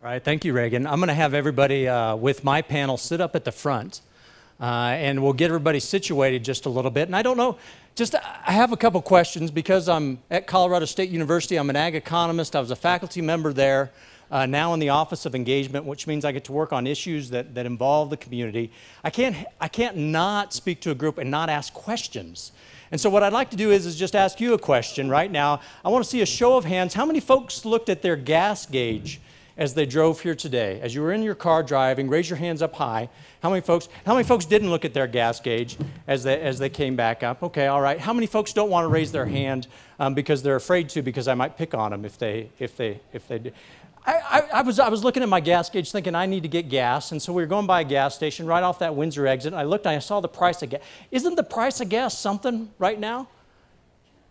All right, thank you, Reagan. I'm going to have everybody with my panel sit up at the front, and we'll get everybody situated just a little bit. And I don't know, I have a couple questions because I'm at Colorado State University. I'm an ag economist. I was a faculty member there, now in the Office of Engagement, which means I get to work on issues that involve the community. I can't not speak to a group and not ask questions. And so what I'd like to do is just ask you a question right now. I want to see a show of hands. How many folks looked at their gas gauge as they drove here today? As you were in your car driving, raise your hands up high. How many folks didn't look at their gas gauge as they came back up? Okay, all right. How many folks don't want to raise their hand because they're afraid to, because I might pick on them if they do? I was looking at my gas gauge thinking I need to get gas, and so we were going by a gas station right off that Windsor exit, and I looked and I saw the price of gas. Isn't the price of gas something right now?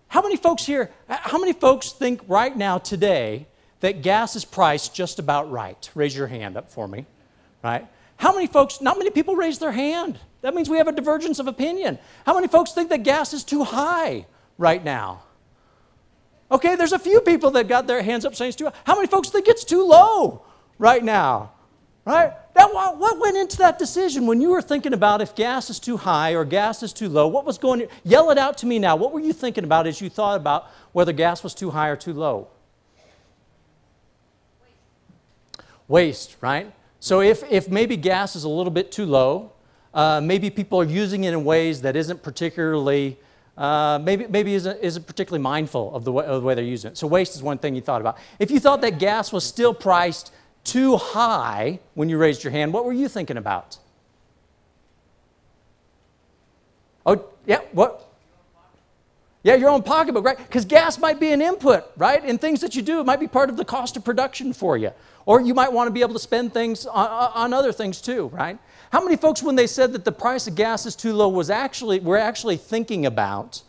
How many folks think right now today that gas is priced just about right? Raise your hand up for me, right? How many folks, not many people raise their hand. That means we have a divergence of opinion. How many folks think that gas is too high right now? Okay, there's a few people that got their hands up saying it's too high. How many folks think it's too low right now? Right? What went into that decision when you were thinking about if gas is too high or gas is too low? What was going on? Yell it out to me now. What were you thinking about as you thought about whether gas was too high or too low? Waste, right? So if maybe gas is a little bit too low, maybe people are using it in ways that isn't particularly, maybe isn't particularly mindful of the way they're using it. So waste is one thing you thought about. If you thought that gas was still priced too high when you raised your hand, what were you thinking about? Oh, yeah, what? Yeah, your own pocketbook, right? Because gas might be an input, right? In things that you do, it might be part of the cost of production for you. Or you might want to be able to spend things on other things too, right? How many folks, when they said that the price of gas is too low, were actually thinking about,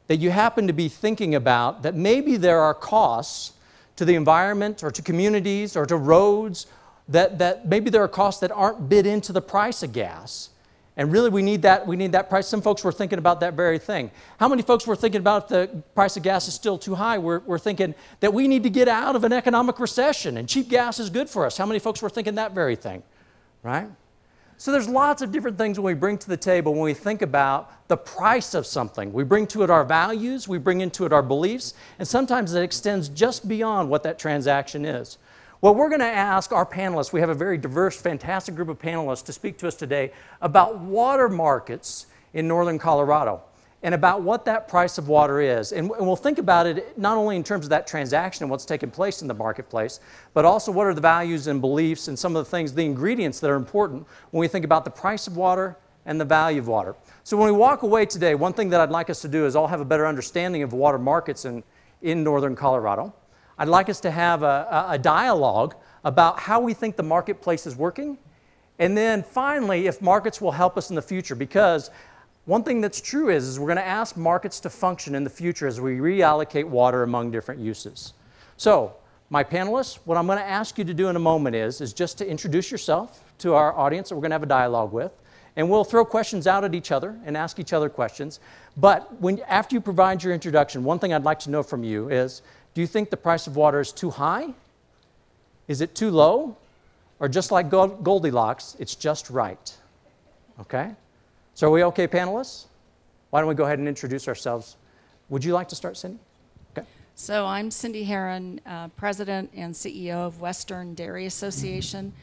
that you happen to be thinking about, that maybe there are costs to the environment or to communities or to roads, that maybe there are costs that aren't bid into the price of gas? And really, we need that price. Some folks were thinking about that very thing. How many folks were thinking about if the price of gas is still too high? We're thinking that we need to get out of an economic recession, and cheap gas is good for us. How many folks were thinking that very thing, right? So there's lots of different things when we bring to the table when we think about the price of something. We bring to it our values, we bring into it our beliefs, and sometimes it extends just beyond what that transaction is. Well, we're going to ask our panelists, we have a very diverse, fantastic group of panelists to speak to us today about water markets in northern Colorado and about what that price of water is. And we'll think about it not only in terms of that transaction and what's taking place in the marketplace, but also what are the values and beliefs and some of the things, the ingredients that are important when we think about the price of water and the value of water. So when we walk away today, one thing that I'd like us to do is all have a better understanding of water markets in northern Colorado. I'd like us to have a dialogue about how we think the marketplace is working, and then finally, if markets will help us in the future, because one thing that's true is we're going to ask markets to function in the future as we reallocate water among different uses. So, my panelists, what I'm going to ask you to do in a moment is just to introduce yourself to our audience that we're going to have a dialogue with, and we'll throw questions out at each other and ask each other questions. But after you provide your introduction, one thing I'd like to know from you is, do you think the price of water is too high? Is it too low? Or just like Goldilocks, it's just right? Okay? So are we okay, panelists? Why don't we go ahead and introduce ourselves? Would you like to start, Cindy? Okay. So I'm Cindy Herron, President and CEO of Western Dairy Association.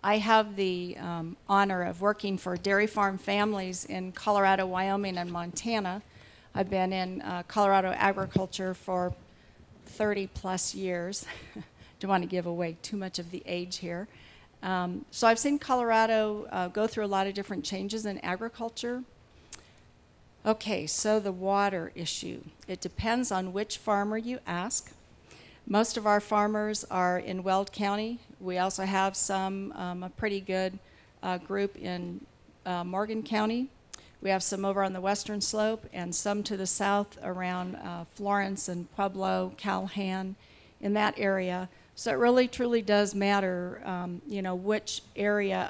I have the honor of working for dairy farm families in Colorado, Wyoming, and Montana. I've been in Colorado agriculture for 30 plus years. Don't want to give away too much of the age here. So I've seen Colorado go through a lot of different changes in agriculture. Okay, so the water issue. It depends on which farmer you ask. Most of our farmers are in Weld County. We also have a pretty good group in Morgan County. We have some over on the western slope and some to the south around Florence and Pueblo, Calhan, in that area. So it really truly does matter, which area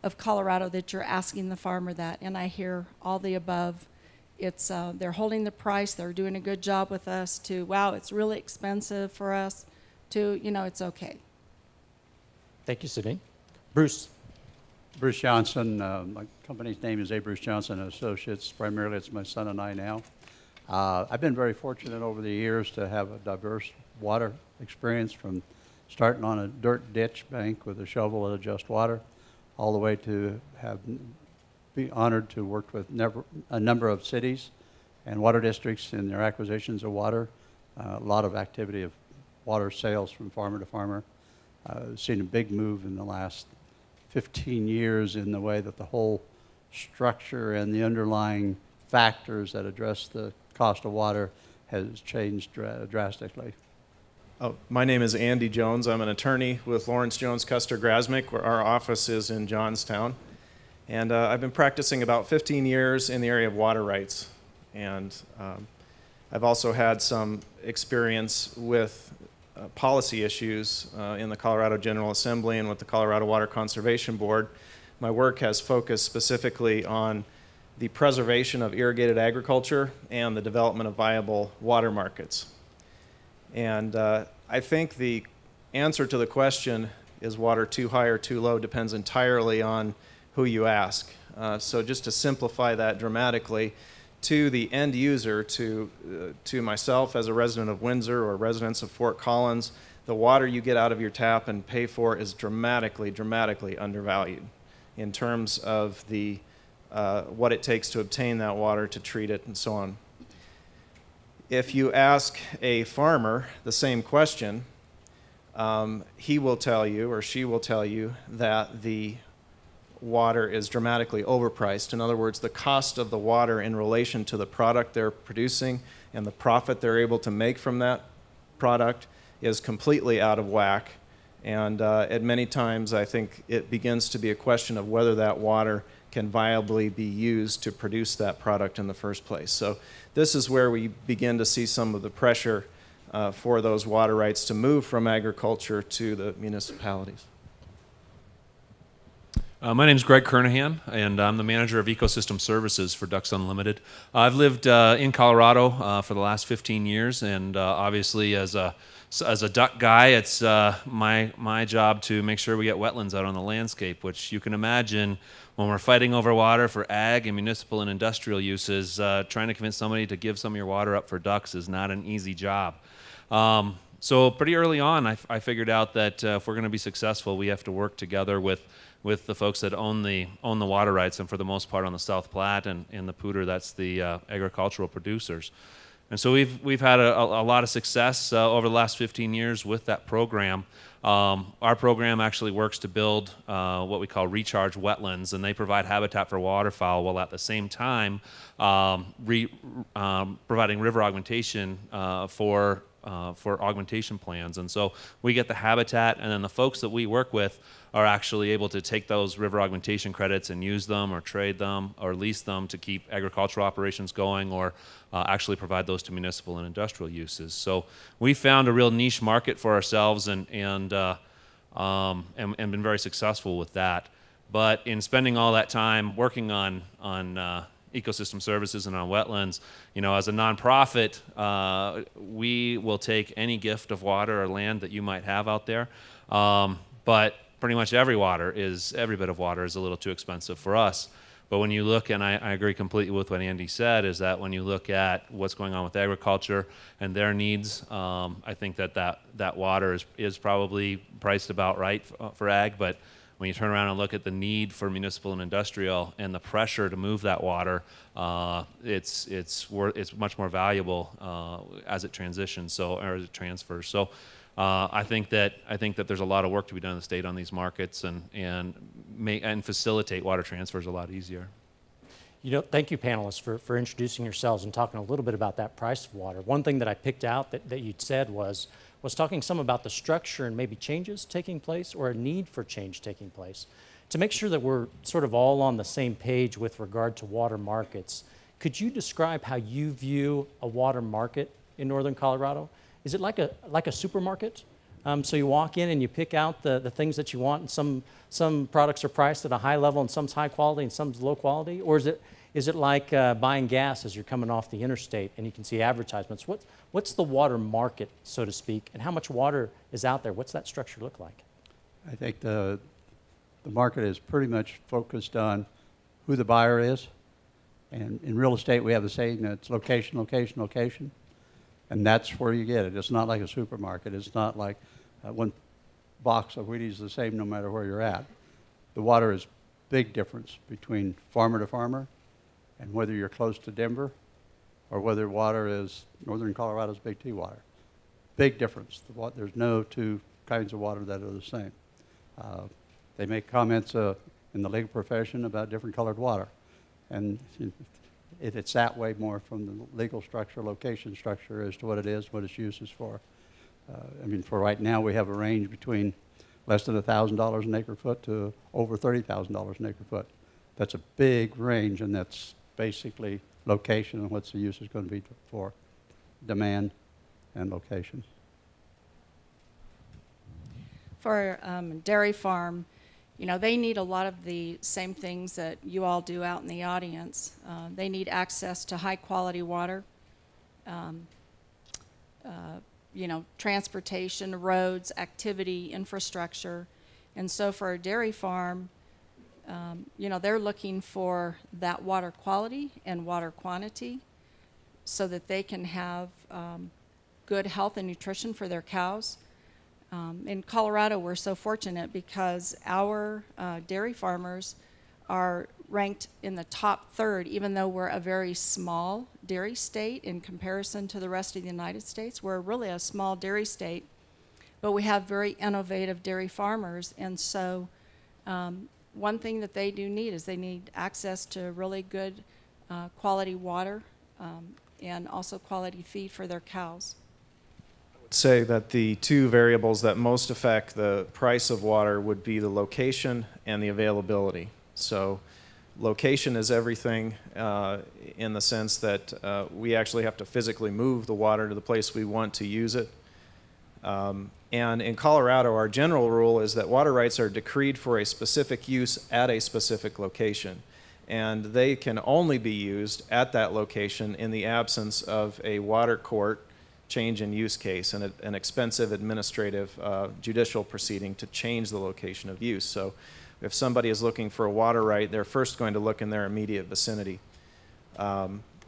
of Colorado that you're asking the farmer that. And I hear all the above. It's they're holding the price. They're doing a good job with us. To wow, it's really expensive for us. To it's okay. Thank you, Sidney. Bruce. Bruce Johnson. My company's name is A. Bruce Johnson and Associates. Primarily, it's my son and I now. I've been very fortunate over the years to have a diverse water experience, from starting on a dirt ditch bank with a shovel and adjust water, all the way to be honored to work with a number of cities and water districts in their acquisitions of water. A lot of activity of water sales from farmer to farmer. Seen a big move in the last 15 years in the way that the whole structure and the underlying factors that address the cost of water has changed drastically. Oh, my name is Andy Jones. I'm an attorney with Lawrence Jones Custer Grasmick, where our office is in Johnstown. And I've been practicing about 15 years in the area of water rights. And I've also had some experience with policy issues in the Colorado General Assembly and with the Colorado Water Conservation Board. My work has focused specifically on the preservation of irrigated agriculture and the development of viable water markets. And I think the answer to the question, is water too high or too low, depends entirely on who you ask. So just to simplify that dramatically, to the end user, to myself as a resident of Windsor or residents of Fort Collins, the water you get out of your tap and pay for is dramatically, dramatically undervalued in terms of the what it takes to obtain that water, to treat it, and so on. If you ask a farmer the same question, he will tell you, or she will tell you, that the water is dramatically overpriced. In other words, the cost of the water in relation to the product they're producing and the profit they're able to make from that product is completely out of whack. And at many times, I think it begins to be a question of whether that water can viably be used to produce that product in the first place. So this is where we begin to see some of the pressure for those water rights to move from agriculture to the municipalities. My name is Greg Kernahan, and I'm the manager of ecosystem services for Ducks Unlimited. I've lived in Colorado for the last 15 years, and obviously as a duck guy, it's my job to make sure we get wetlands out on the landscape, which you can imagine when we're fighting over water for ag and municipal and industrial uses, trying to convince somebody to give some of your water up for ducks is not an easy job. So pretty early on, I figured out that if we're going to be successful, we have to work together with the folks that own the water rights, and for the most part on the South Platte and the Poudre, that's the agricultural producers. And so we've had a lot of success over the last 15 years with that program. Our program actually works to build what we call recharge wetlands, and they provide habitat for waterfowl while at the same time providing river augmentation for augmentation plans. And so we get the habitat, and then the folks that we work with are actually able to take those river augmentation credits and use them or trade them or lease them to keep agricultural operations going, or actually provide those to municipal and industrial uses. So we found a real niche market for ourselves and been very successful with that. But in spending all that time working on ecosystem services and on wetlands, you know, as a nonprofit, we will take any gift of water or land that you might have out there. But pretty much every bit of water is a little too expensive for us. But when you look, and I agree completely with what Andy said, is that when you look at what's going on with agriculture and their needs, I think that water is probably priced about right for ag. But when you turn around and look at the need for municipal and industrial and the pressure to move that water, it's much more valuable as it transitions, or as it transfers. So I think that there's a lot of work to be done in the state on these markets and facilitate water transfers a lot easier. You know, thank you, panelists, for introducing yourselves and talking a little bit about that price of water. One thing that I picked out that you'd said was talking some about the structure and maybe changes taking place, or a need for change taking place. To make sure that we're sort of all on the same page with regard to water markets, could you describe how you view a water market in northern Colorado? Is it like a supermarket? So you walk in and you pick out the things that you want, and some products are priced at a high level and some's high quality and some's low quality? Or is it like buying gas as you're coming off the interstate and you can see advertisements? What's the water market, so to speak, and how much water is out there? What's that structure look like? I think the market is pretty much focused on who the buyer is. And in real estate, we have a saying that it's location, location, location. And that's where you get it. It's not like a supermarket. It's not like one box of Wheaties is the same no matter where you're at. The water is big difference between farmer to farmer, and whether you're close to Denver or whether water is northern Colorado's Big T water. Big difference. There's no two kinds of water that are the same. They make comments in the legal profession about different colored water. And it's that way more from the legal structure, location structure as to what it is, what its use is for. I mean, for right now, we have a range between less than $1,000 an acre foot to over $30,000 an acre foot. That's a big range, and that's basically location and what's the use is going to be for demand and location. For dairy farm, you know, they need a lot of the same things that you all do out in the audience. They need access to high quality water, you know, transportation, roads, activity, infrastructure. And so for a dairy farm, you know, they're looking for that water quality and water quantity so that they can have good health and nutrition for their cows. In Colorado, we're so fortunate because our dairy farmers are ranked in the top third, even though we're a very small dairy state in comparison to the rest of the United States. We're really a small dairy state, but we have very innovative dairy farmers. And so one thing that they do need is they need access to really good quality water and also quality feed for their cows. Say that the two variables that most affect the price of water would be the location and the availability. So location is everything in the sense that we actually have to physically move the water to the place we want to use it. And in Colorado, our general rule is that water rights are decreed for a specific use at a specific location. And they can only be used at that location in the absence of a water court change in use case and an expensive administrative judicial proceeding to change the location of use. So if somebody is looking for a water right, they're first going to look in their immediate vicinity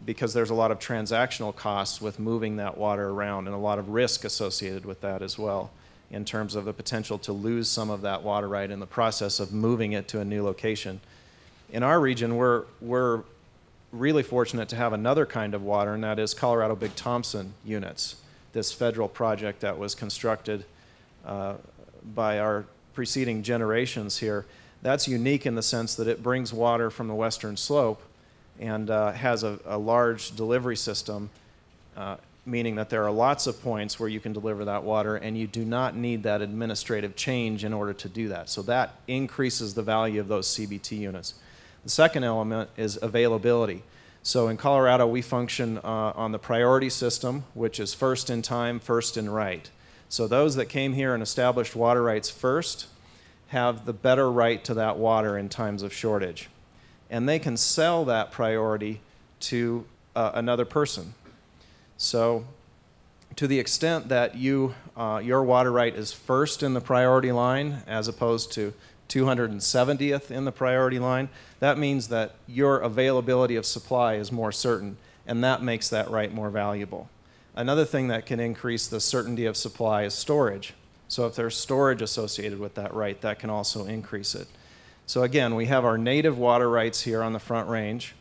because there's a lot of transactional costs with moving that water around and a lot of risk associated with that as well in terms of the potential to lose some of that water right in the process of moving it to a new location. In our region, we're really fortunate to have another kind of water, and that is Colorado Big Thompson units, this federal project that was constructed by our preceding generations here. That's unique in the sense that it brings water from the western slope and has a large delivery system, meaning that there are lots of points where you can deliver that water, and you do not need that administrative change in order to do that. So that increases the value of those CBT units. The second element is availability. So in Colorado, we function on the priority system, which is first in time, first in right. So those that came here and established water rights first have the better right to that water in times of shortage. And they can sell that priority to another person. So to the extent that your water right is first in the priority line as opposed to 270th in the priority line, that means that your availability of supply is more certain, and that makes that right more valuable. Another thing that can increase the certainty of supply is storage. So if there's storage associated with that right, that can also increase it. So again, we have our native water rights here on the Front Range.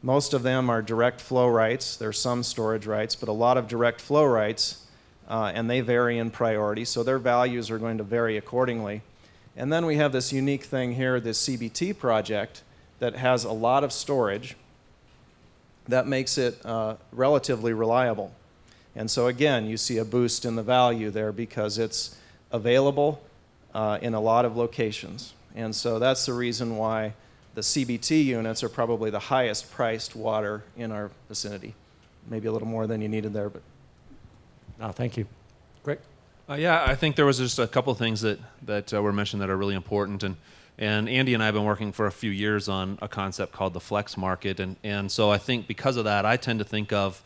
Most of them are direct flow rights. There's some storage rights, but a lot of direct flow rights, and they vary in priority, so their values are going to vary accordingly. And then we have this unique thing here, this CBT project, that has a lot of storage that makes it relatively reliable. And so again, you see a boost in the value there because it's available in a lot of locations. And so that's the reason why the CBT units are probably the highest priced water in our vicinity. Maybe a little more than you needed there, but. No, thank you. Great. Yeah, I think there was just a couple of things that were mentioned that are really important. And Andy and I have been working for a few years on a concept called the flex market. And so I think because of that, I tend to think of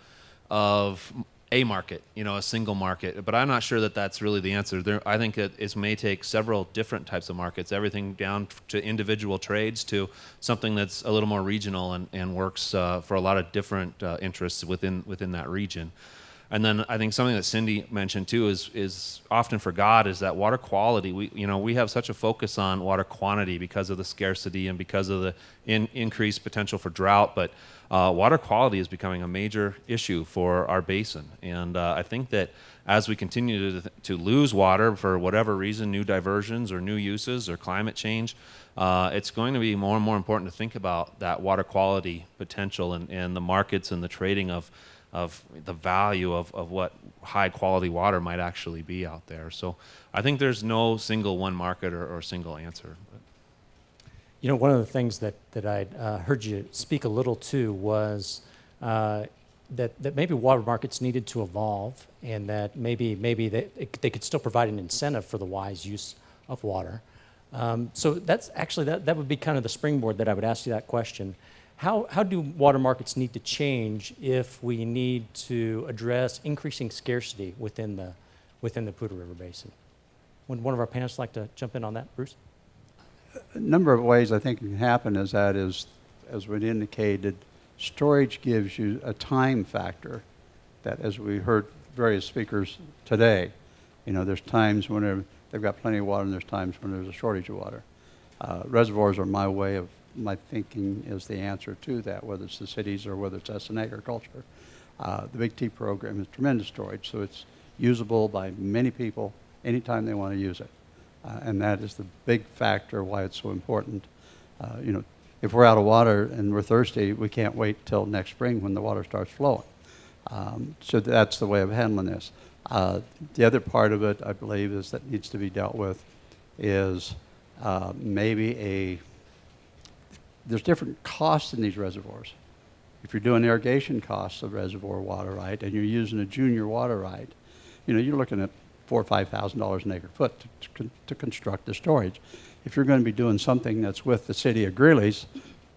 a market, a single market. But I'm not sure that that's really the answer. I think it may take several different types of markets, everything down to individual trades to something that's a little more regional and works for a lot of different interests within that region. And then I think something that Cindy mentioned too is often forgot is that water quality. We have such a focus on water quantity because of the scarcity and because of the increased potential for drought. But water quality is becoming a major issue for our basin. And I think that as we continue to lose water for whatever reason, new diversions or new uses or climate change, it's going to be more and more important to think about that water quality potential and the markets and the trading of the value of what high quality water might actually be out there. So I think there's no single one market or single answer. One of the things that I heard you speak a little to was that maybe water markets needed to evolve, and that maybe they could still provide an incentive for the wise use of water. So that's actually, that would be kind of the springboard that I would ask you that question. How do water markets need to change if we need to address increasing scarcity within the Poudre River Basin? Would one of our panelists like to jump in on that, Bruce? A number of ways I think it can happen is, as we indicated, storage gives you a time factor that, as we heard various speakers today, there's times when they've got plenty of water and there's times when there's a shortage of water. Reservoirs are my thinking is the answer to that, whether it's the cities or whether it's us in agriculture. The Big T program is tremendous storage, so it's usable by many people anytime they want to use it. And that is the big factor why it's so important. If we're out of water and we're thirsty, we can't wait till next spring when the water starts flowing. So that's the way of handling this. The other part of it, I believe, is that needs to be dealt with is there's different costs in these reservoirs. If you're doing irrigation costs of reservoir water right, and you're using a junior water right, you're looking at $4,000 or $5,000 an acre foot to construct the storage. If you're going to be doing something that's with the city of Greeley's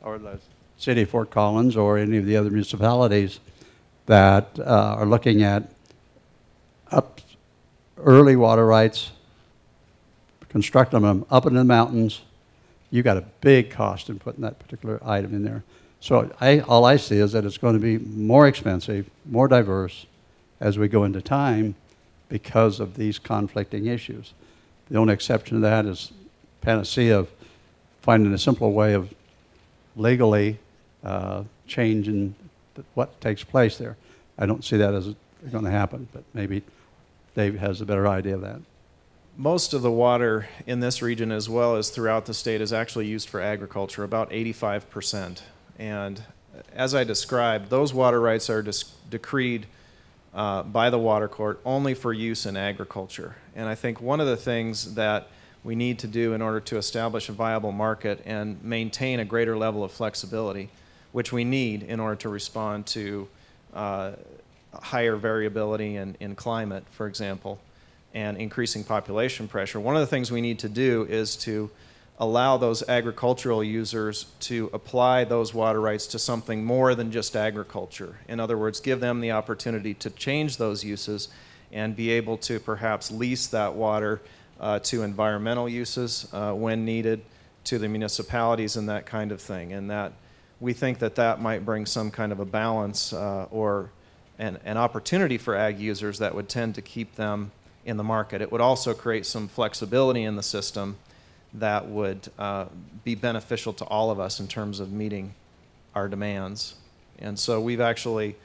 or the city of Fort Collins or any of the other municipalities that are looking at early water rights, constructing them up in the mountains, you got a big cost in putting that particular item in there. So all I see is that it's going to be more expensive, more diverse as we go into time because of these conflicting issues. The only exception to that is panacea of finding a simple way of legally changing what takes place there. I don't see that as going to happen, but maybe Dave has a better idea of that. Most of the water in this region, as well as throughout the state, is actually used for agriculture, about 85%. And as I described, those water rights are decreed by the water court only for use in agriculture. And I think one of the things that we need to do in order to establish a viable market and maintain a greater level of flexibility, which we need in order to respond to higher variability in climate, for example, and increasing population pressure. One of the things we need to do is to allow those agricultural users to apply those water rights to something more than just agriculture. In other words, give them the opportunity to change those uses and be able to perhaps lease that water to environmental uses when needed, to the municipalities and that kind of thing. And that we think that might bring some kind of a balance or an opportunity for ag users that would tend to keep them in the market. It would also create some flexibility in the system that would be beneficial to all of us in terms of meeting our demands. And so we've actually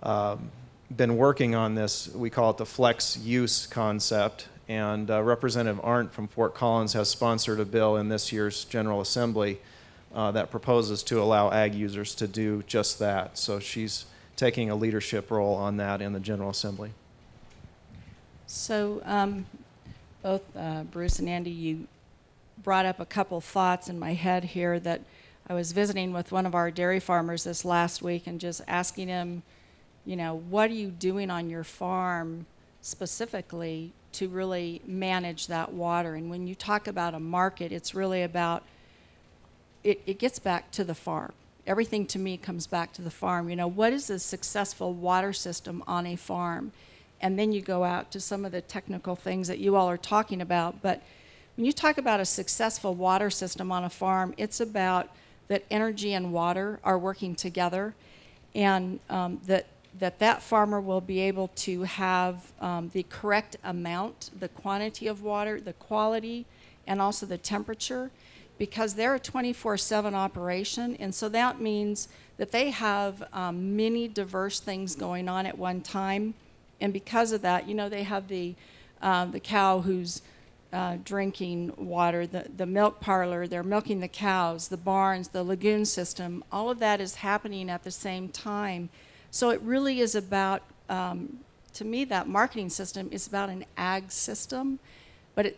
been working on this. We call it the flex use concept. And Representative Arndt from Fort Collins has sponsored a bill in this year's General Assembly that proposes to allow ag users to do just that. So she's taking a leadership role on that in the General Assembly. So both Bruce and Andy, you brought up a couple thoughts in my head here that I was visiting with one of our dairy farmers this last week and just asking him, what are you doing on your farm specifically to really manage that water? And when you talk about a market, it's really about, it gets back to the farm. everything to me comes back to the farm. You know, what is a successful water system on a farm? And then you go out to some of the technical things that you all are talking about. But when you talk about a successful water system on a farm, it's about that energy and water are working together, and that farmer will be able to have the correct amount, the quantity of water, the quality, and also the temperature, because they're a 24/7 operation. And so that means that they have many diverse things going on at one time. And because of that, you know, they have the cow who's drinking water, the milk parlor, they're milking the cows, the barns, the lagoon system. All of that is happening at the same time. So it really is about, to me, that marketing system is about an ag system,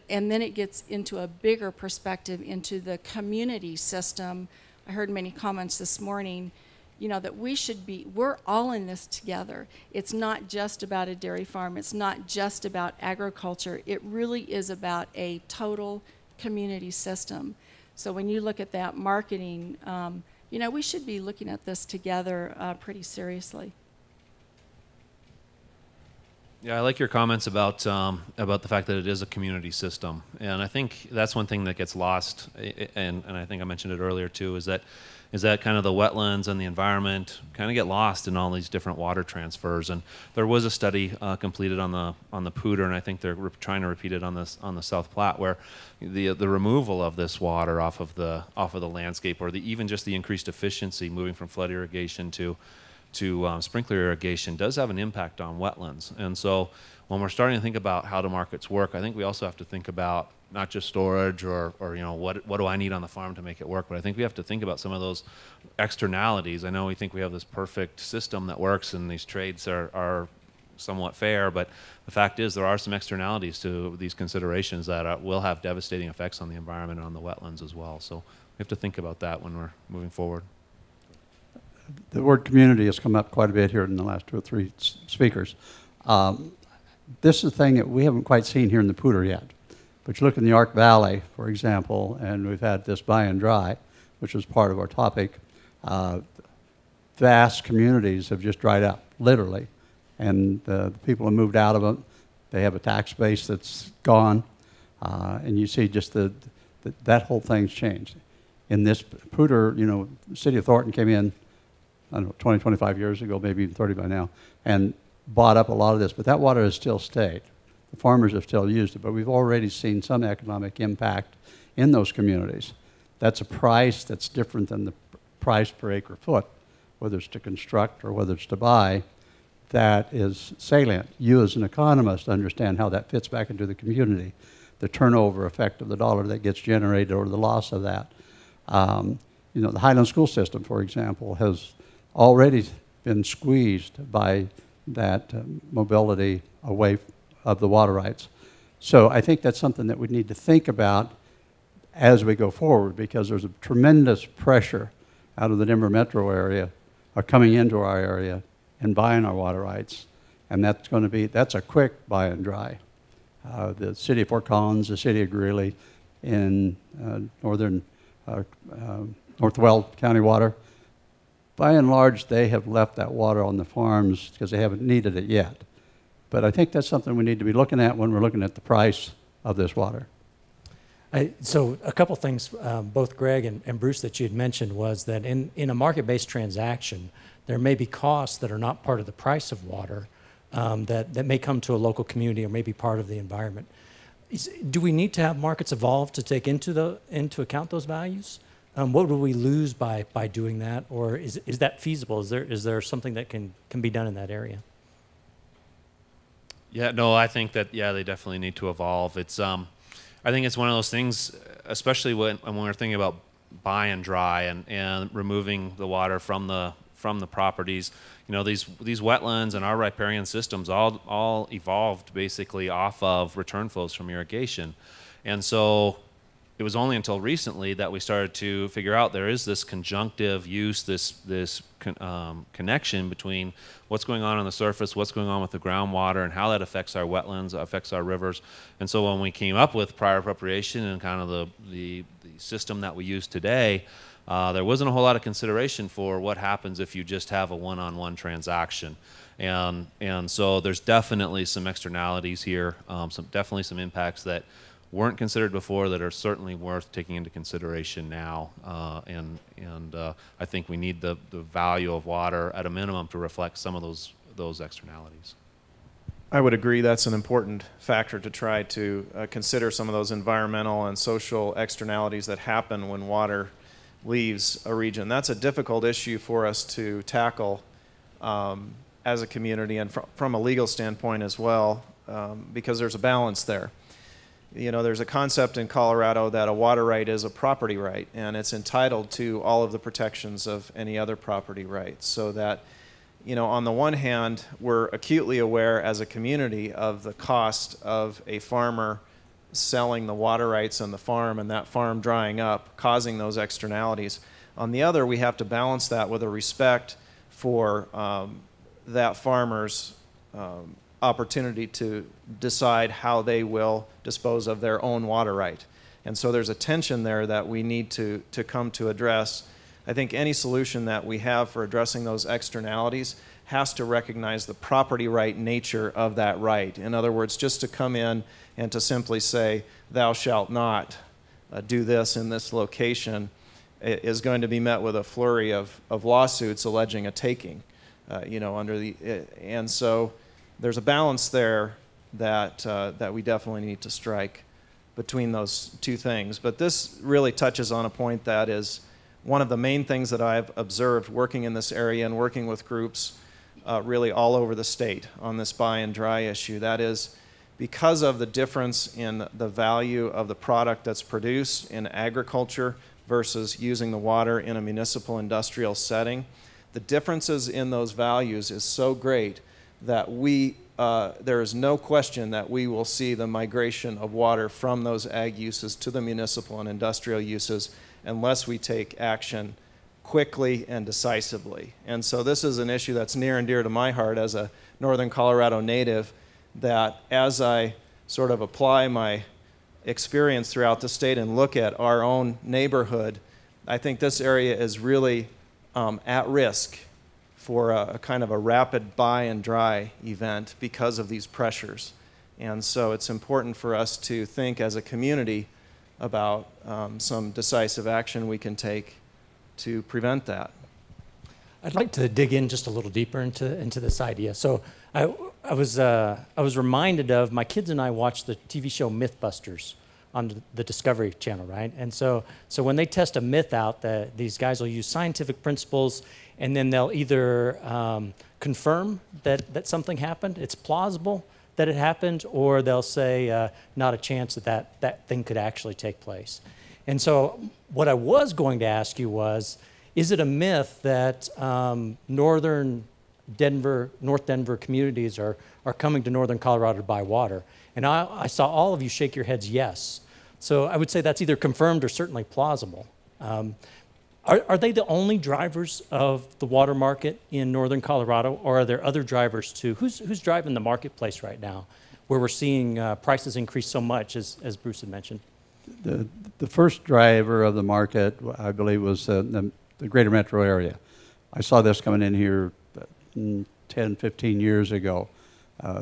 and then it gets into a bigger perspective into the community system. I heard many comments this morning, you know, that we're all in this together. It's not just about a dairy farm. It's not just about agriculture. It really is about a total community system. So when you look at that marketing, you know, we should be looking at this together pretty seriously. Yeah, I like your comments about the fact that it is a community system, and I think that's one thing that gets lost, and I think I mentioned it earlier too, is that kind of the wetlands and the environment kind of get lost in all these different water transfers. And there was a study completed on the Poudre, and I think they're trying to repeat it on the South Platte, where the removal of this water off of the landscape, or even just the increased efficiency moving from flood irrigation to sprinkler irrigation does have an impact on wetlands. And so when we're starting to think about how the markets work, I think we also have to think about not just storage or you know, what do I need on the farm to make it work, but I think we have to think about some of those externalities. I know we think we have this perfect system that works and these trades are somewhat fair, but the fact is there are some externalities to these considerations that will have devastating effects on the environment and on the wetlands as well. So we have to think about that when we're moving forward. The word community has come up quite a bit here in the last 2 or 3 speakers. This is a thing that we haven't quite seen here in the Poudre yet. But you look in the Ark Valley, for example, and we've had this by and dry, which was part of our topic. Vast communities have just dried up, literally. And the people have moved out of them. They have a tax base that's gone. And you see just that whole thing's changed. In this Poudre, you know, the city of Thornton came in, I don't know, 20, 25 years ago, maybe even 30 by now, and bought up a lot of this. But that water has still stayed. The farmers have still used it, but we've already seen some economic impact in those communities. That's a price that's different than the price per acre foot, whether it's to construct or whether it's to buy. That is salient. You as an economist understand how that fits back into the community, the turnover effect of the dollar that gets generated or the loss of that. You know, the Highland school system, for example, has already been squeezed by that mobility away of the water rights. So I think that's something that we need to think about as we go forward, because there's a tremendous pressure out of the Denver metro area coming into our area and buying our water rights. And that's a quick buy and dry. The city of Fort Collins, the city of Greeley in northern North Weld County Water, by and large, they have left that water on the farms because they haven't needed it yet. But I think that's something we need to be looking at when we're looking at the price of this water. So a couple things, both Greg and Bruce, that you had mentioned was that in a market-based transaction, there may be costs that are not part of the price of water that may come to a local community or may be part of the environment. Do we need to have markets evolve to take into account those values? What would we lose by doing that, or is that feasible? Is there something that can be done in that area? Yeah, no, I think that, yeah, they definitely need to evolve. It's, I think it's one of those things, especially when we're thinking about buy and dry and removing the water from the properties. You know, these wetlands and our riparian systems all evolved basically off of return flows from irrigation. And so it was only until recently that we started to figure out there is this conjunctive use, this connection between what's going on the surface, what's going on with the groundwater, and how that affects our wetlands, affects our rivers. And so when we came up with prior appropriation and kind of the system that we use today, there wasn't a whole lot of consideration for what happens if you just have a one-on-one transaction. And so there's definitely some externalities here, definitely some impacts that weren't considered before that are certainly worth taking into consideration now. I think we need the value of water at a minimum to reflect some of those externalities. I would agree that's an important factor to try to consider some of those environmental and social externalities that happen when water leaves a region. That's a difficult issue for us to tackle as a community and from a legal standpoint as well, because there's a balance there. You know, there's a concept in Colorado that a water right is a property right, and it's entitled to all of the protections of any other property right, so that, you know, on the one hand, we're acutely aware as a community of the cost of a farmer selling the water rights on the farm and that farm drying up, causing those externalities. On the other, we have to balance that with a respect for that farmer's opportunity to decide how they will dispose of their own water right. And so there's a tension there that we need to come to address. I think any solution that we have for addressing those externalities has to recognize the property right nature of that right. In other words, just to come in and to simply say, thou shalt not do this in this location is going to be met with a flurry of lawsuits alleging a taking, you know, and so there's a balance there that we definitely need to strike between those two things. But this really touches on a point that is one of the main things that I've observed working in this area and working with groups really all over the state on this buy and dry issue. That is, because of the difference in the value of the product that's produced in agriculture versus using the water in a municipal industrial setting, the differences in those values is so great that there is no question that we will see the migration of water from those ag uses to the municipal and industrial uses unless we take action quickly and decisively. And so this is an issue that's near and dear to my heart as a Northern Colorado native, that as I sort of apply my experience throughout the state and look at our own neighborhood, I think this area is really at risk for a kind of a rapid buy and dry event because of these pressures. And so it's important for us to think as a community about some decisive action we can take to prevent that. I'd like to dig in just a little deeper into this idea. So I was reminded of, my kids and I watched the TV show Mythbusters on the Discovery Channel, right? And so when they test a myth out, that these guys will use scientific principles, and then they'll either confirm that something happened, it's plausible that it happened, or they'll say not a chance that thing could actually take place. And so what I was going to ask you was, is it a myth that North Denver communities are coming to Northern Colorado to buy water? And I saw all of you shake your heads yes. So I would say that's either confirmed or certainly plausible. Are they the only drivers of the water market in Northern Colorado, or are there other drivers too? Who's driving the marketplace right now, where we're seeing prices increase so much, as Bruce had mentioned? The first driver of the market, I believe, was the greater metro area. I saw this coming in here 10, 15 years ago.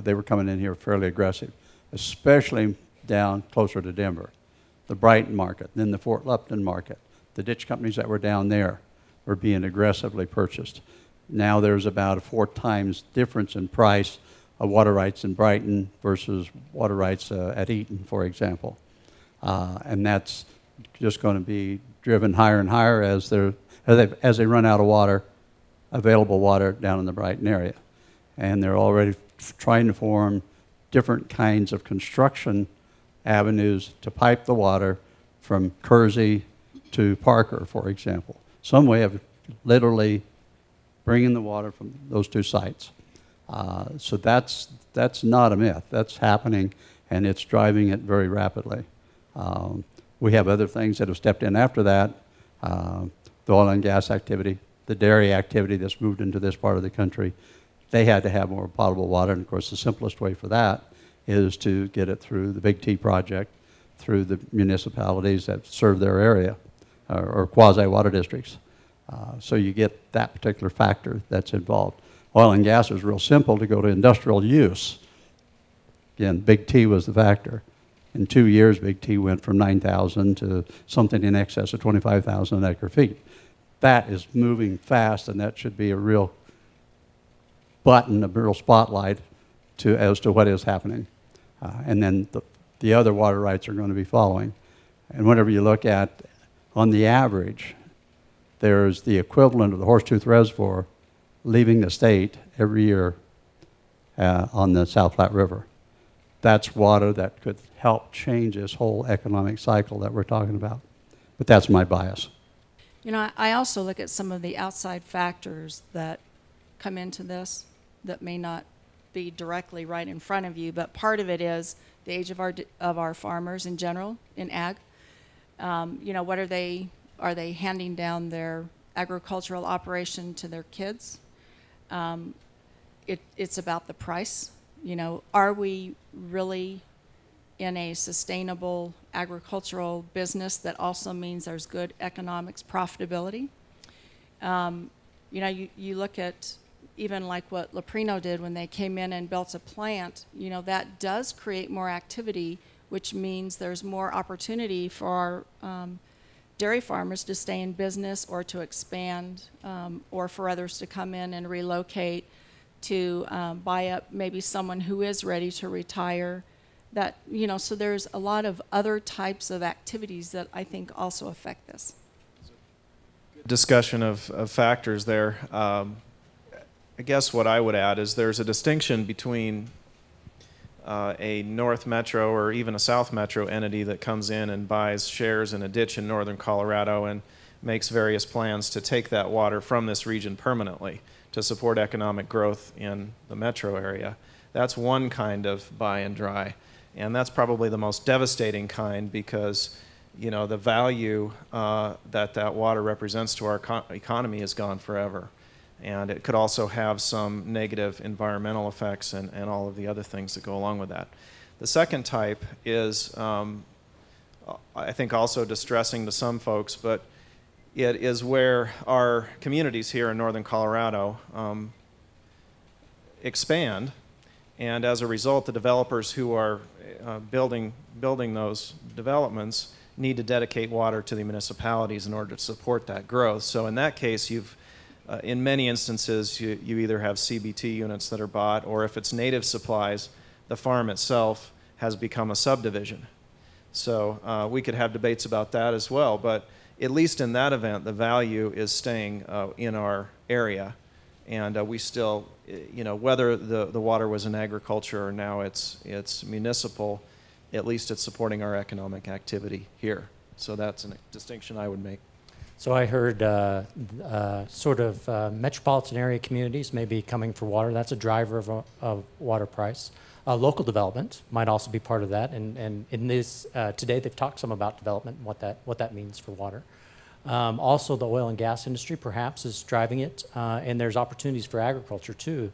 They were coming in here fairly aggressive, especially down closer to Denver. The Brighton market, then the Fort Lupton market. The ditch companies that were down there were being aggressively purchased. Now there's about a 4 times difference in price of water rights in Brighton versus water rights at Eaton, for example. And that's just going to be driven higher and higher as they run out of water, available water down in the Brighton area. And they're already trying to form different kinds of construction avenues to pipe the water from Kersey to Parker, for example. Some way of literally bringing the water from those two sites. So that's not a myth. That's happening, and it's driving it very rapidly. We have other things that have stepped in after that. The oil and gas activity, the dairy activity that's moved into this part of the country. They had to have more potable water, and of course the simplest way for that is to get it through the Big T project, through the municipalities that serve their area. or quasi-water districts. So you get that particular factor that's involved. Oil and gas is real simple to go to industrial use. Again, Big T was the factor. In 2 years, Big T went from 9,000 to something in excess of 25,000 acre feet. That is moving fast, and that should be a real button, a real spotlight as to what is happening. And then the other water rights are going to be following. And whenever you look at, on the average, there's the equivalent of the Horsetooth Reservoir leaving the state every year on the South Platte River. That's water that could help change this whole economic cycle that we're talking about. But that's my bias. You know, I also look at some of the outside factors that come into this that may not be directly right in front of you, but part of it is the age of our farmers in general in ag. You know, what are they handing down their agricultural operation to their kids? It's about the price. You know, are we really in a sustainable agricultural business that also means there's good economics, profitability? You know, you look at even like what Leprino did when they came in and built a plant, you know, that does create more activity, which means there's more opportunity for our dairy farmers to stay in business or to expand, or for others to come in and relocate, to buy up maybe someone who is ready to retire. That, you know, so there's a lot of other types of activities that I think also affect this. Discussion of factors there. I guess what I would add is there's a distinction between a North Metro or even a South Metro entity that comes in and buys shares in a ditch in northern Colorado and makes various plans to take that water from this region permanently to support economic growth in the metro area. That's one kind of buy and dry, and that's probably the most devastating kind because, you know, the value that water represents to our economy is gone forever. And it could also have some negative environmental effects and all of the other things that go along with that. The second type is, I think, also distressing to some folks, but it is where our communities here in northern Colorado expand, and as a result, the developers who are building those developments need to dedicate water to the municipalities in order to support that growth. So in that case, in many instances, you either have CBT units that are bought, or if it's native supplies, the farm itself has become a subdivision. So we could have debates about that as well, but at least in that event, the value is staying in our area. And we still, you know, whether the water was in agriculture or now it's municipal, at least it's supporting our economic activity here. So that's a distinction I would make. So I heard sort of metropolitan area communities may be coming for water. That's a driver of water price. Local development might also be part of that. And in this today, they've talked some about development and what that means for water. Also, the oil and gas industry perhaps is driving it, and there's opportunities for agriculture too.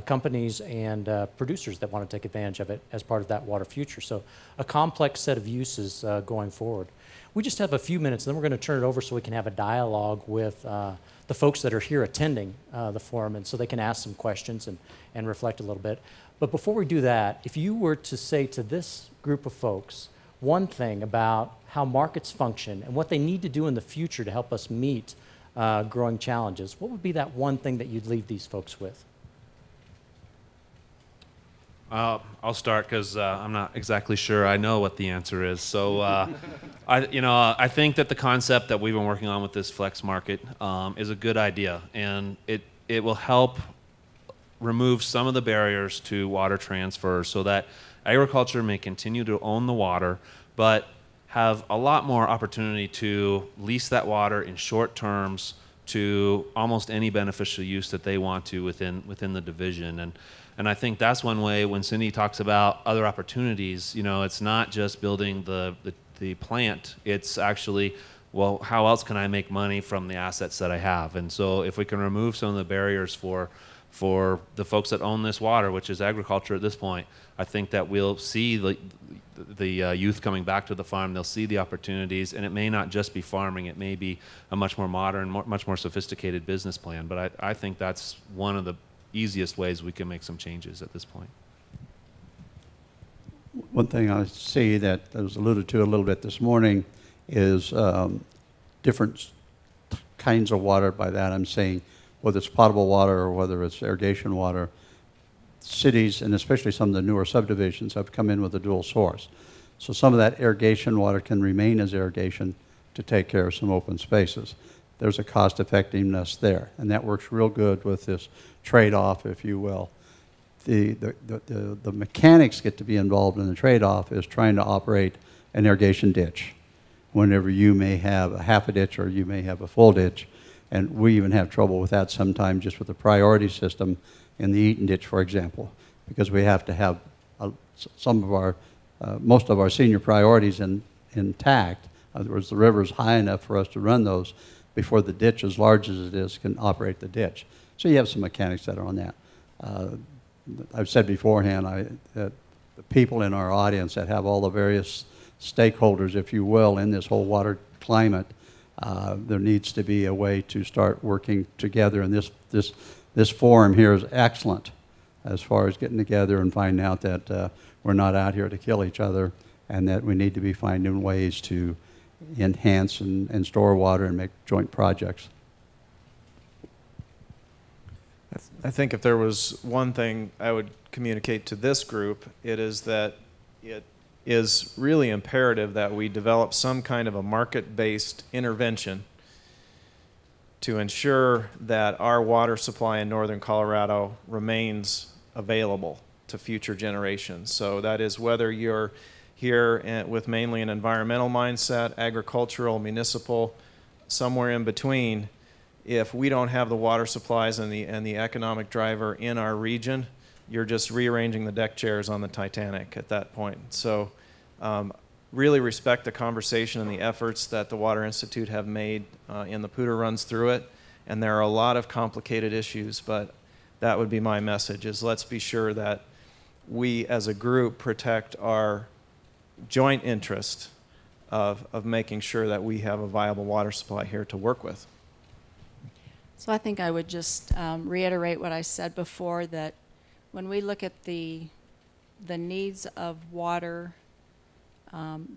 Companies and producers that want to take advantage of it as part of that water future. So a complex set of uses going forward. We just have a few minutes, and then we're going to turn it over so we can have a dialogue with the folks that are here attending the forum, and so they can ask some questions and reflect a little bit. But before we do that, if you were to say to this group of folks one thing about how markets function and what they need to do in the future to help us meet growing challenges, what would be that one thing that you'd leave these folks with? I'll start because I'm not exactly sure I know what the answer is. So, I think that the concept that we've been working on with this flex market is a good idea, and it will help remove some of the barriers to water transfer so that agriculture may continue to own the water, but have a lot more opportunity to lease that water in short terms to almost any beneficial use that they want to within the division. And I think that's one way when Cindy talks about other opportunities, you know, it's not just building the plant, it's actually, well, how else can I make money from the assets that I have? And so if we can remove some of the barriers for the folks that own this water, which is agriculture at this point, I think that we'll see the youth coming back to the farm, they'll see the opportunities, and it may not just be farming, it may be a much more modern, much more sophisticated business plan. But I think that's one of the easiest ways we can make some changes at this point. One thing I see that was alluded to a little bit this morning is different kinds of water. By that I'm saying whether it's potable water or whether it's irrigation water. Cities, and especially some of the newer subdivisions, have come in with a dual source. So some of that irrigation water can remain as irrigation to take care of some open spaces. There's a cost effectiveness there, and that works real good with this trade-off, if you will. The mechanics get to be involved in the trade-off is trying to operate an irrigation ditch whenever you may have a half a ditch or you may have a full ditch, and we even have trouble with that sometimes just with the priority system in the Eaton ditch, for example, because we have to have some of our, most of our senior priorities intact. In other words, the river's high enough for us to run those before the ditch, as large as it is, can operate the ditch. So you have some mechanics that are on that. I've said beforehand that the people in our audience that have all the various stakeholders, if you will, in this whole water climate, there needs to be a way to start working together, and this forum here is excellent as far as getting together and finding out that we're not out here to kill each other, and that we need to be finding ways to enhance and store water and make joint projects. I think if there was one thing I would communicate to this group, it is that it is really imperative that we develop some kind of a market-based intervention to ensure that our water supply in northern Colorado remains available to future generations. So that is whether you're here with mainly an environmental mindset, agricultural, municipal, somewhere in between. If we don't have the water supplies and the economic driver in our region, you're just rearranging the deck chairs on the Titanic at that point. So really respect the conversation and the efforts that the Water Institute have made, and the Poudre runs through it. And there are a lot of complicated issues, but that would be my message, is let's be sure that we as a group protect our joint interest of making sure that we have a viable water supply here to work with. So I think I would just reiterate what I said before, that when we look at the needs of water,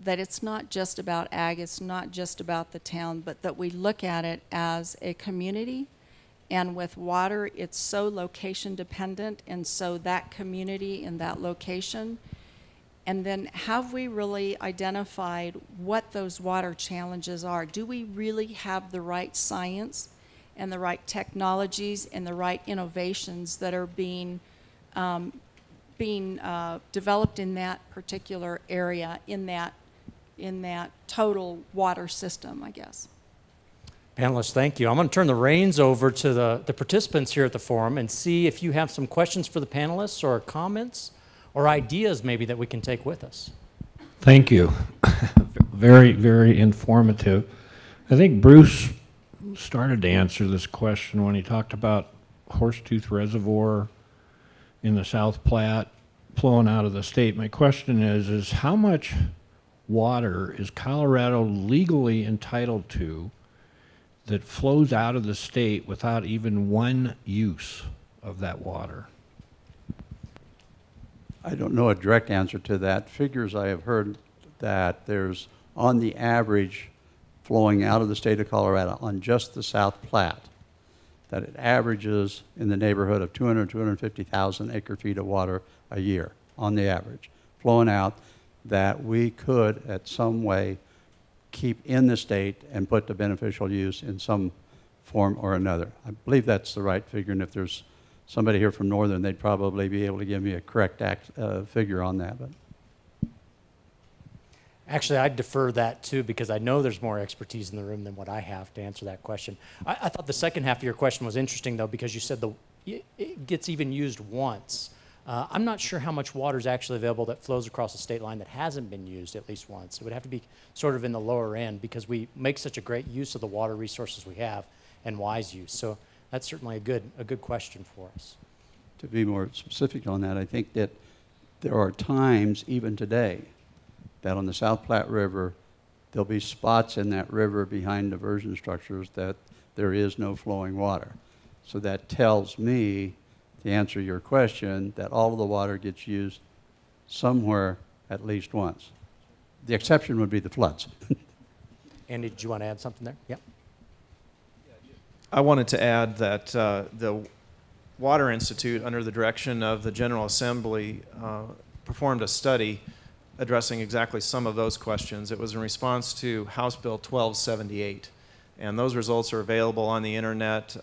that it's not just about ag, it's not just about the town, but that we look at it as a community. And with water, it's so location dependent, and so that community in that location. And then have we really identified what those water challenges are? Do we really have the right science and the right technologies and the right innovations that are being developed in that particular area, in that total water system, I guess? Panelists, thank you. I'm going to turn the reins over to the participants here at the forum and see if you have some questions for the panelists or comments or ideas maybe that we can take with us. Thank you. Very, very informative. I think Bruce started to answer this question when he talked about Horsetooth Reservoir in the South Platte flowing out of the state. My question is how much water is Colorado legally entitled to that flows out of the state without even one use of that water? I don't know a direct answer to that. Figures I have heard that there's, on the average, flowing out of the state of Colorado on just the South Platte, that it averages in the neighborhood of 200, 250,000 acre-feet of water a year, on the average, flowing out, that we could, at some way, keep in the state and put to beneficial use in some form or another. I believe that's the right figure, and if there's somebody here from Northern, they'd probably be able to give me a correct figure on that. But Actually, I'd defer that too, because I know there's more expertise in the room than what I have to answer that question. I thought the second half of your question was interesting, though, because you said it gets even used once. I'm not sure how much water is actually available that flows across the state line that hasn't been used at least once. It would have to be sort of in the lower end, because we make such a great use of the water resources we have, and wise use. So that's certainly a good question for us. to be more specific on that, I think that there are times, even today, that on the South Platte River, there'll be spots in that river behind diversion structures that there is no flowing water. So that tells me, to answer your question, that all of the water gets used somewhere at least once. The exception would be the floods. Andy, did you want to add something there? Yeah. I wanted to add that the Water Institute, under the direction of the General Assembly, performed a study addressing exactly some of those questions. It was in response to House Bill 1278, and those results are available on the internet.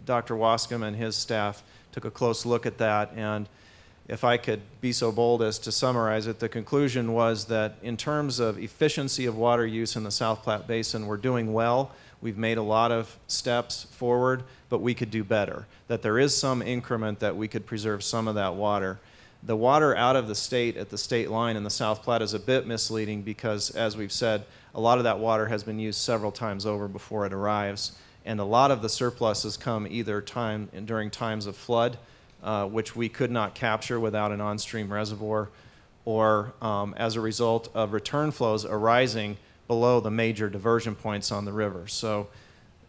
Dr. Wascom and his staff took a close look at that, and if I could be so bold as to summarize it, the conclusion was that in terms of efficiency of water use in the South Platte Basin, we're doing well. We've made a lot of steps forward, but we could do better. That there is some increment that we could preserve some of that water. The water out of the state at the state line in the South Platte is a bit misleading because, as we've said, a lot of that water has been used several times over before it arrives. And a lot of the surpluses come either during times of flood, which we could not capture without an on-stream reservoir, or as a result of return flows arising below the major diversion points on the river. So,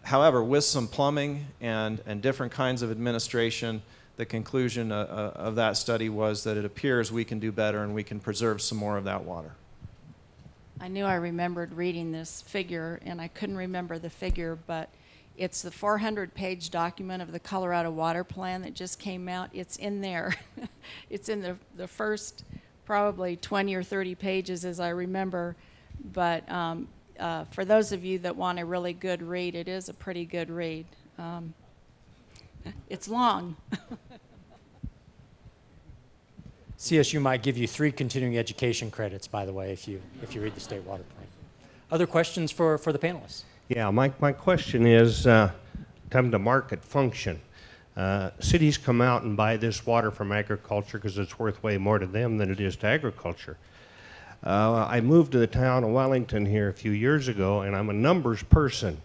however, with some plumbing and different kinds of administration, the conclusion of that study was that it appears we can do better and we can preserve some more of that water. I knew I remembered reading this figure, and I couldn't remember the figure, but it's the 400-page document of the Colorado Water Plan that just came out. It's in there. It's in the first probably 20 or 30 pages, as I remember. But for those of you that want a really good read, it is a pretty good read. It's long. CSU might give you 3 continuing education credits, by the way, if you read the state water plan. Other questions for the panelists? Yeah, my question is time to market function. Cities come out and buy this water from agriculture because it's worth way more to them than it is to agriculture. I moved to the town of Wellington here a few years ago, and I'm a numbers person.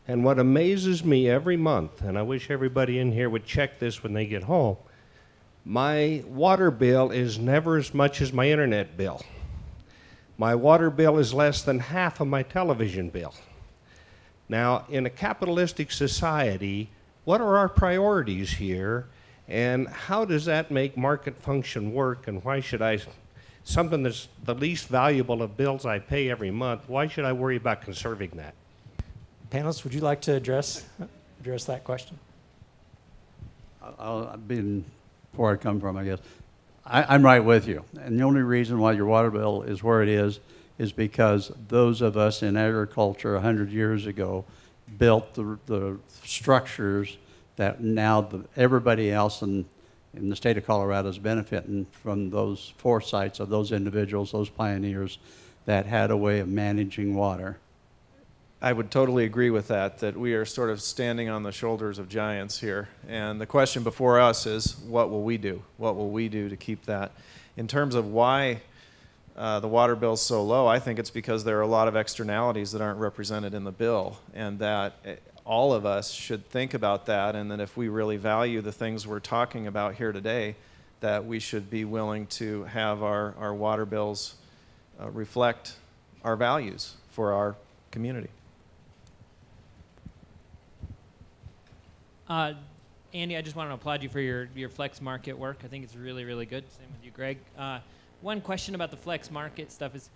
And what amazes me every month, and I wish everybody in here would check this when they get home, my water bill is never as much as my internet bill. My water bill is less than half of my television bill. Now, in a capitalistic society, what are our priorities here, and how does that make market function work, and why should something that's the least valuable of bills I pay every month, why should I worry about conserving that? Panelists, would you like to address that question? I've been where I come from, I guess. I'm right with you. And the only reason why your water bill is where it is because those of us in agriculture 100 years ago built the structures that now everybody else in the state of Colorado is benefiting from those foresights of those individuals, those pioneers that had a way of managing water. I would totally agree with that we are sort of standing on the shoulders of giants here. And the question before us is, what will we do? What will we do to keep that? In terms of why the water bill is so low, I think it's because there are a lot of externalities that aren't represented in the bill, and that all of us should think about that, and that if we really value the things we're talking about here today, that we should be willing to have our water bills reflect our values for our community. Andy, I just want to applaud you for your flex market work. I think it's really, really good. Same with you, Greg. One question about the flex market stuff is,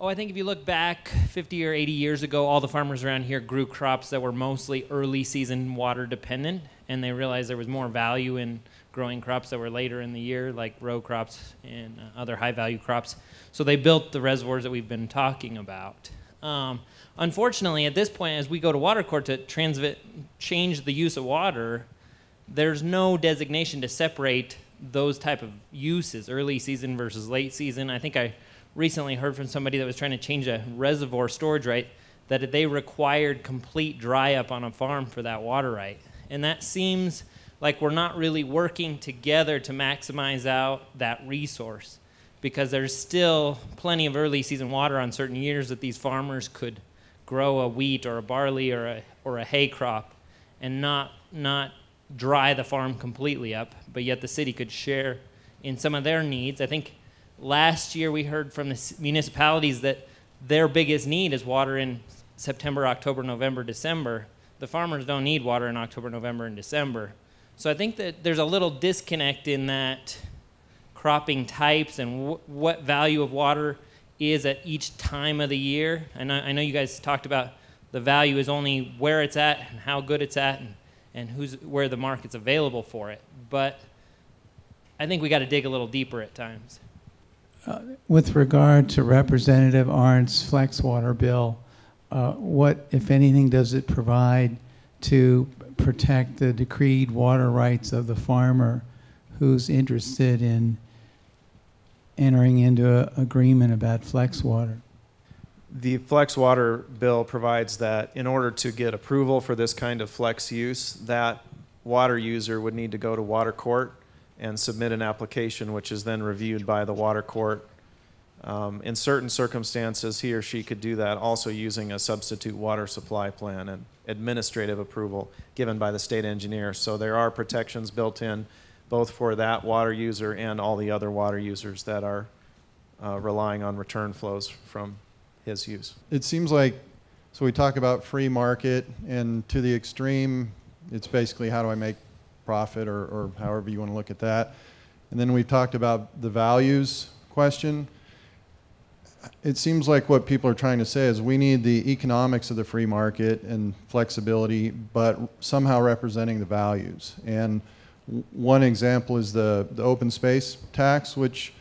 I think if you look back 50 or 80 years ago, all the farmers around here grew crops that were mostly early season water dependent, and they realized there was more value in growing crops that were later in the year, like row crops and other high value crops. So they built the reservoirs that we've been talking about. Unfortunately, at this point, as we go to water court to change the use of water, there's no designation to separate those type of uses, early season versus late season. I think I recently heard from somebody that was trying to change a reservoir storage right, that they required complete dry up on a farm for that water right. And that seems like we're not really working together to maximize out that resource, because there's still plenty of early season water on certain years that these farmers could grow a wheat or a barley or a hay crop and not dry the farm completely up, but yet the city could share in some of their needs. I think last year we heard from the municipalities that their biggest need is water in September, October, November, December. The farmers don't need water in October, November, and December. So I think that there's a little disconnect in that cropping types and what value of water is at each time of the year. And I know you guys talked about the value is only where it's at and how good it's at and where the market's available for it. But I think we got to dig a little deeper at times. With regard to Representative Arndt's flex water bill, what, if anything, does it provide to protect the decreed water rights of the farmer who's interested in entering into an agreement about flex water? The flex water bill provides that in order to get approval for this kind of flex use, that water user would need to go to water court and submit an application, which is then reviewed by the water court. In certain circumstances, he or she could do that also using a substitute water supply plan and administrative approval given by the state engineer. So there are protections built in both for that water user and all the other water users that are relying on return flows from his use. It seems like, so we talk about free market, and to the extreme, it's basically how do I make profit, or however you want to look at that. And then we've talked about the values question. It seems like what people are trying to say is we need the economics of the free market and flexibility, but somehow representing the values. And one example is the open space tax, which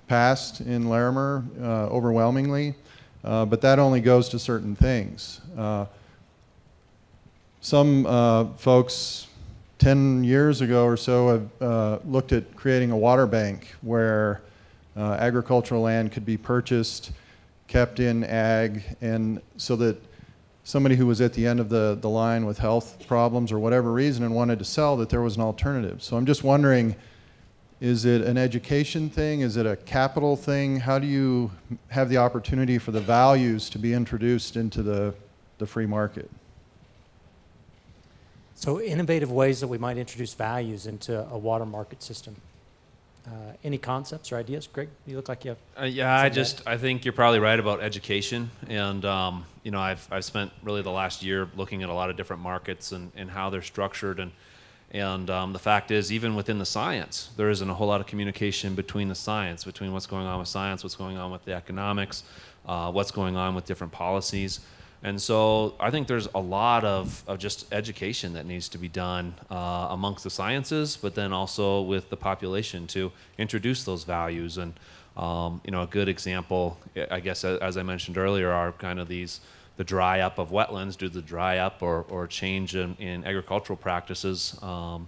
passed in Larimer overwhelmingly, but that only goes to certain things. Some folks 10 years ago or so have looked at creating a water bank where agricultural land could be purchased, kept in ag, and so that somebody who was at the end of the line with health problems or whatever reason and wanted to sell, that there was an alternative. So I'm just wondering, is it an education thing? Is it a capital thing? How do you have the opportunity for the values to be introduced into the free market? So innovative ways that we might introduce values into a water market system. Any concepts or ideas? Greg, you look like you have. Yeah, I think you're probably right about education, and you know, I've spent really the last year looking at a lot of different markets and how they're structured, and the fact is, even within the science, there isn't a whole lot of communication between the science, between what's going on with science, what's going on with the economics, what's going on with different policies. And so I think there's a lot of just education that needs to be done amongst the sciences, but then also with the population to introduce those values. And you know, a good example, I guess, as I mentioned earlier, are kind of the dry up of wetlands due to the dry up or change in agricultural practices out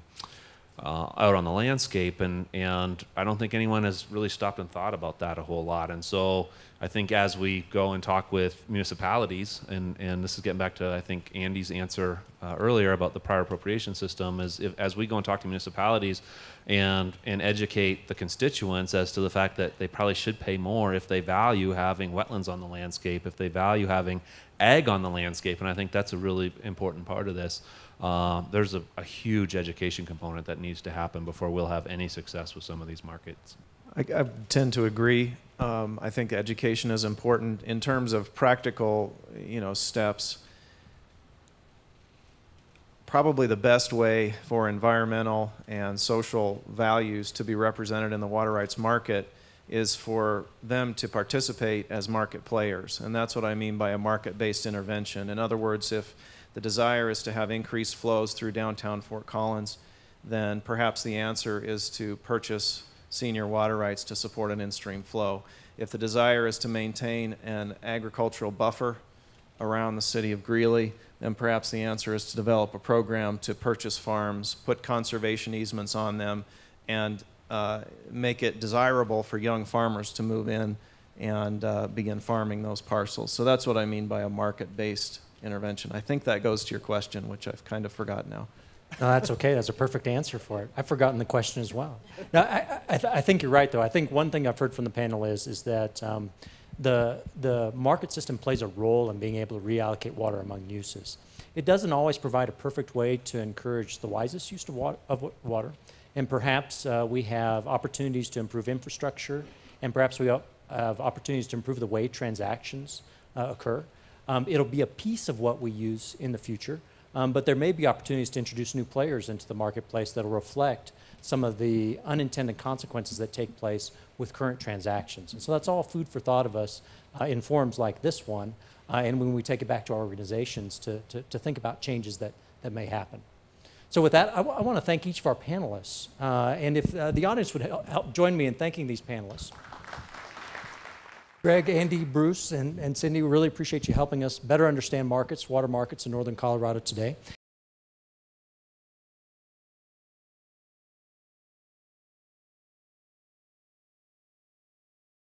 on the landscape. And I don't think anyone has really stopped and thought about that a whole lot. And so I think as we go and talk with municipalities, and this is getting back to, I think, Andy's answer earlier about the prior appropriation system, is as we go and talk to municipalities and educate the constituents as to the fact that they probably should pay more if they value having wetlands on the landscape, if they value having ag on the landscape, and I think that's a really important part of this. There's a huge education component that needs to happen before we'll have any success with some of these markets. I tend to agree. I think education is important in terms of practical, steps. Probably the best way for environmental and social values to be represented in the water rights market is for them to participate as market players. And that's what I mean by a market-based intervention. In other words, if the desire is to have increased flows through downtown Fort Collins, then perhaps the answer is to purchase senior water rights to support an in-stream flow. If the desire is to maintain an agricultural buffer around the city of Greeley, then perhaps the answer is to develop a program to purchase farms, put conservation easements on them, and make it desirable for young farmers to move in and begin farming those parcels. So that's what I mean by a market-based intervention. I think that goes to your question, which I've kind of forgotten now. No, that's okay. That's a perfect answer for it. I've forgotten the question as well. Now, I think you're right, though. I think one thing I've heard from the panel is that the market system plays a role in being able to reallocate water among uses. It doesn't always provide a perfect way to encourage the wisest use of water, And perhaps we have opportunities to improve infrastructure, and perhaps we have opportunities to improve the way transactions occur. It'll be a piece of what we use in the future, but there may be opportunities to introduce new players into the marketplace that will reflect some of the unintended consequences that take place with current transactions. And so that's all food for thought of us in forums like this one, and when we take it back to our organizations to think about changes that may happen. So with that, I want to thank each of our panelists, and if the audience would help join me in thanking these panelists. Greg, Andy, Bruce, and Cindy, we really appreciate you helping us better understand markets, water markets in northern Colorado today.